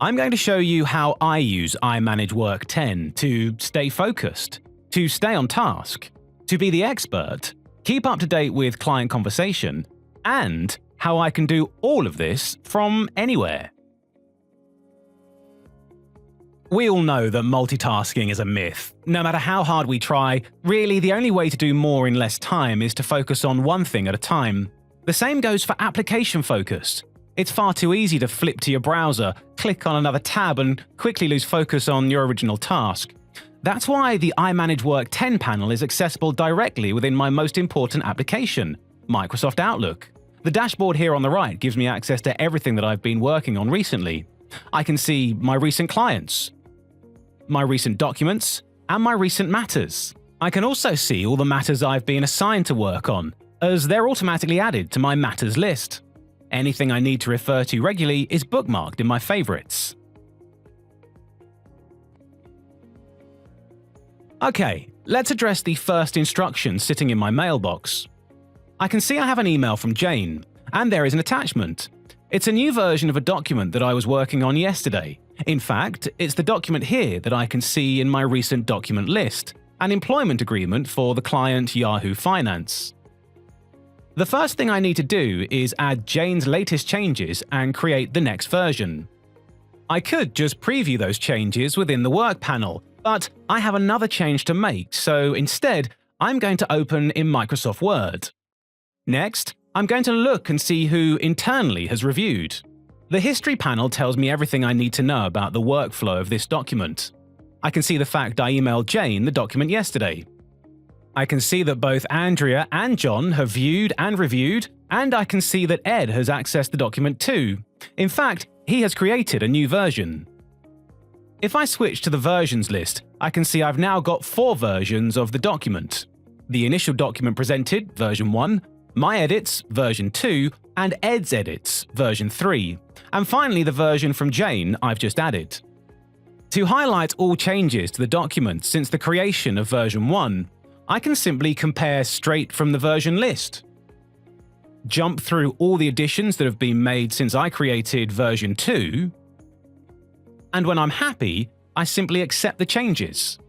I'm going to show you how I use iManage Work 10 to stay focused, to stay on task, to be the expert, keep up to date with client conversation, and how I can do all of this from anywhere. We all know that multitasking is a myth. No matter how hard we try, really the only way to do more in less time is to focus on one thing at a time. The same goes for application focus. It's far too easy to flip to your browser, click on another tab, and quickly lose focus on your original task. That's why the iManage Work 10 panel is accessible directly within my most important application, Microsoft Outlook. The dashboard here on the right gives me access to everything that I've been working on recently. I can see my recent clients, my recent documents, and my recent matters. I can also see all the matters I've been assigned to work on, as they're automatically added to my matters list. Anything I need to refer to regularly is bookmarked in my favorites. Okay, let's address the first instruction sitting in my mailbox. I can see I have an email from Jane, and there is an attachment. It's a new version of a document that I was working on yesterday. In fact, it's the document here that I can see in my recent document list, an employment agreement for the client Yahoo Finance. The first thing I need to do is add Jane's latest changes and create the next version. I could just preview those changes within the Work panel, but I have another change to make, so instead, I'm going to open in Microsoft Word. Next, I'm going to look and see who internally has reviewed. The History panel tells me everything I need to know about the workflow of this document. I can see the fact I emailed Jane the document yesterday. I can see that both Andrea and John have viewed and reviewed, and I can see that Ed has accessed the document too. In fact, he has created a new version. If I switch to the versions list, I can see I've now got 4 versions of the document. The initial document presented, version 1, my edits, version 2, and Ed's edits, version 3, and finally the version from Jane I've just added. To highlight all changes to the document since the creation of version 1, I can simply compare straight from the version list. Jump through all the additions that have been made since I created version 2, and when I'm happy, I simply accept the changes.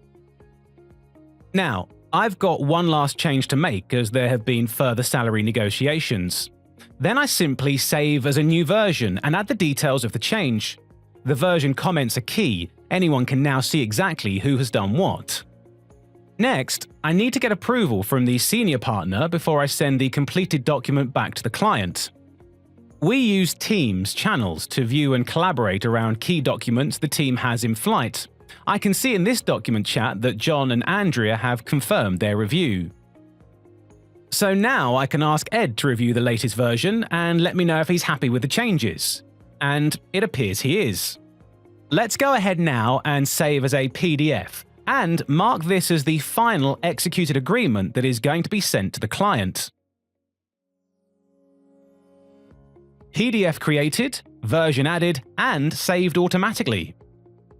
Now, I've got one last change to make as there have been further salary negotiations. Then I simply save as a new version and add the details of the change. The version comments are key, anyone can now see exactly who has done what. Next, I need to get approval from the senior partner before I send the completed document back to the client. We use Teams channels to view and collaborate around key documents the team has in flight. I can see in this document chat that John and Andrea have confirmed their review. So now I can ask Ed to review the latest version and let me know if he's happy with the changes. And it appears he is. Let's go ahead now and save as a PDF, and mark this as the final executed agreement that is going to be sent to the client. PDF created, version added, and saved automatically.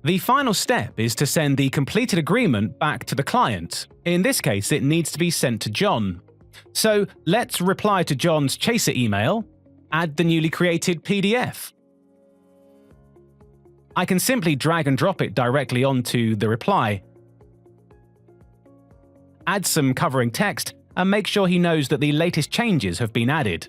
The final step is to send the completed agreement back to the client. In this case, it needs to be sent to John. So let's reply to John's chaser email, add the newly created PDF. I can simply drag and drop it directly onto the reply. Add some covering text, and make sure he knows that the latest changes have been added.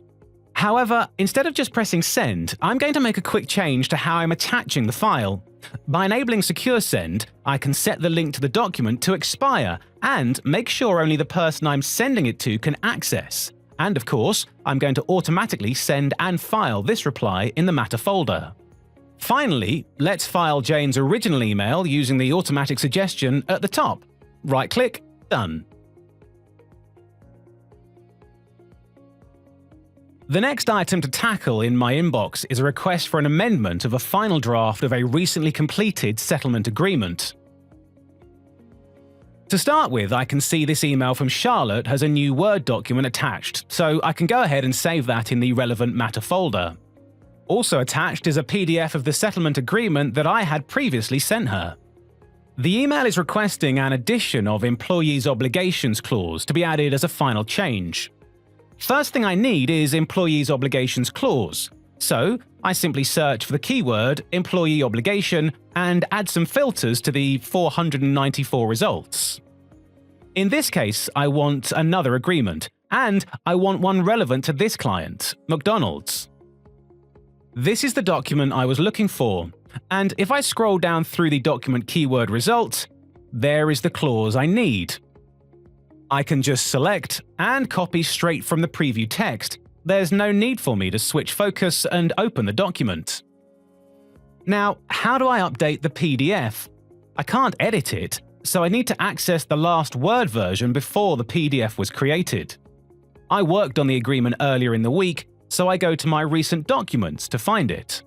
However, instead of just pressing send, I'm going to make a quick change to how I'm attaching the file. By enabling Secure Send, I can set the link to the document to expire and make sure only the person I'm sending it to can access. And of course, I'm going to automatically send and file this reply in the Matter folder. Finally, let's file Jane's original email using the automatic suggestion at the top. Right-click, done. The next item to tackle in my inbox is a request for an amendment of a final draft of a recently completed settlement agreement. To start with, I can see this email from Charlotte has a new Word document attached, so I can go ahead and save that in the relevant Matter folder. Also attached is a PDF of the settlement agreement that I had previously sent her. The email is requesting an addition of Employees' Obligations clause to be added as a final change. First thing I need is Employees' Obligations clause, so I simply search for the keyword employee obligation and add some filters to the 494 results. In this case, I want another agreement, and I want one relevant to this client, McDonald's. This is the document I was looking for, and if I scroll down through the document keyword result, there is the clause I need. I can just select and copy straight from the preview text. There's no need for me to switch focus and open the document. Now, how do I update the PDF? I can't edit it, so I need to access the last Word version before the PDF was created. I worked on the agreement earlier in the week, so I go to my recent documents to find it.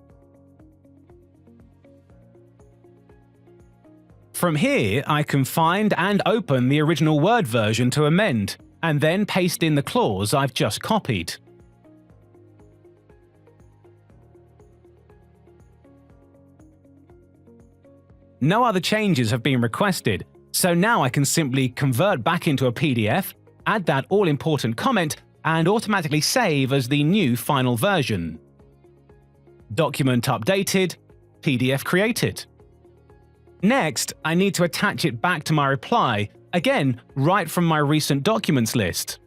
From here, I can find and open the original Word version to amend, and then paste in the clause I've just copied. No other changes have been requested, so now I can simply convert back into a PDF, add that all-important comment, and automatically save as the new final version. Document updated, PDF created. Next, I need to attach it back to my reply, again right from my recent documents list.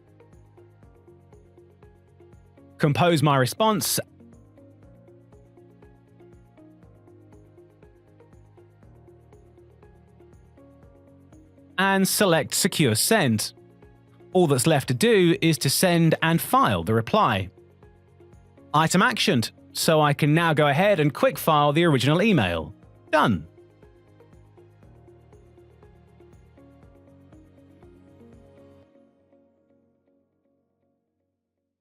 Compose my response, and select Secure Send. All that's left to do is to send and file the reply. Item actioned, so I can now go ahead and quick file the original email. Done.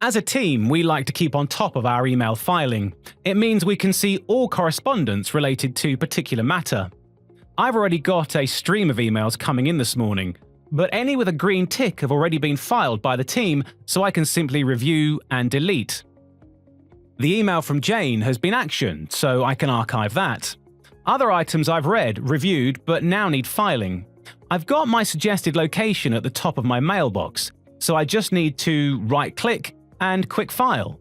As a team, we like to keep on top of our email filing. It means we can see all correspondence related to particular matter. I've already got a stream of emails coming in this morning, but any with a green tick have already been filed by the team, so I can simply review and delete. The email from Jane has been actioned, so I can archive that. Other items I've read, reviewed, but now need filing. I've got my suggested location at the top of my mailbox, so I just need to right-click and quick file.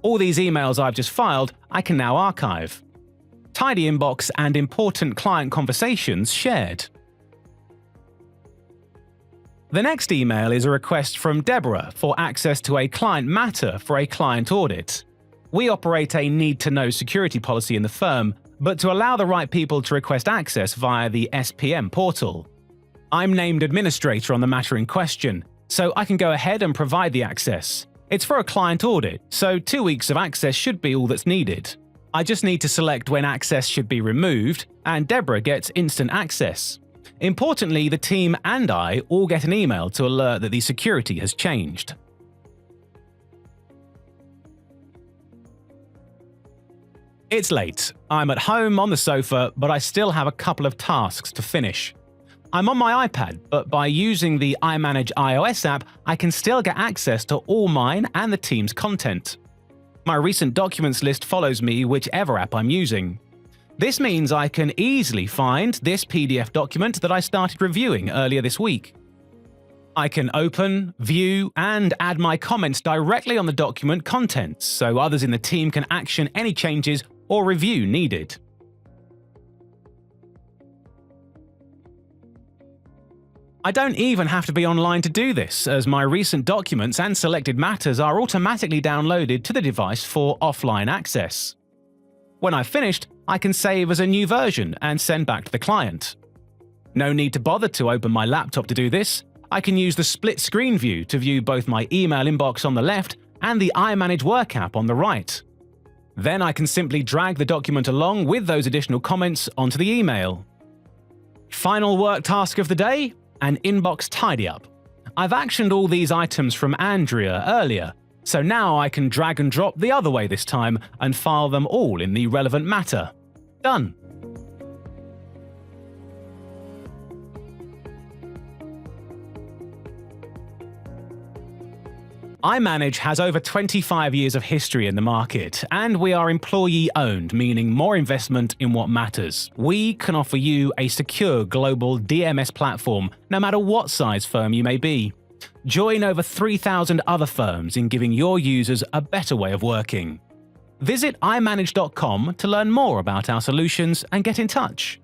All these emails I've just filed, I can now archive. Tidy inbox and important client conversations shared. The next email is a request from Deborah for access to a client matter for a client audit. We operate a need-to-know security policy in the firm, but to allow the right people to request access via the SPM portal. I'm named administrator on the matter in question, so I can go ahead and provide the access. It's for a client audit, so 2 weeks of access should be all that's needed. I just need to select when access should be removed, and Deborah gets instant access. Importantly, the team and I all get an email to alert that the security has changed. It's late. I'm at home on the sofa, but I still have a couple of tasks to finish. I'm on my iPad, but by using the iManage iOS app, I can still get access to all mine and the team's content. My recent documents list follows me whichever app I'm using. This means I can easily find this PDF document that I started reviewing earlier this week. I can open, view, and add my comments directly on the document contents, so others in the team can action any changes or review needed. I don't even have to be online to do this, as my recent documents and selected matters are automatically downloaded to the device for offline access. When I've finished, I can save as a new version and send back to the client. No need to bother to open my laptop to do this. I can use the split screen view to view both my email inbox on the left and the iManage work app on the right. Then I can simply drag the document along with those additional comments onto the email. Final work task of the day? An inbox tidy up. I've actioned all these items from Andrea earlier, so now I can drag and drop the other way this time and file them all in the relevant matter. Done. iManage has over 25 years of history in the market, and we are employee-owned, meaning more investment in what matters. We can offer you a secure global DMS platform, no matter what size firm you may be. Join over 3,000 other firms in giving your users a better way of working. Visit iManage.com to learn more about our solutions and get in touch.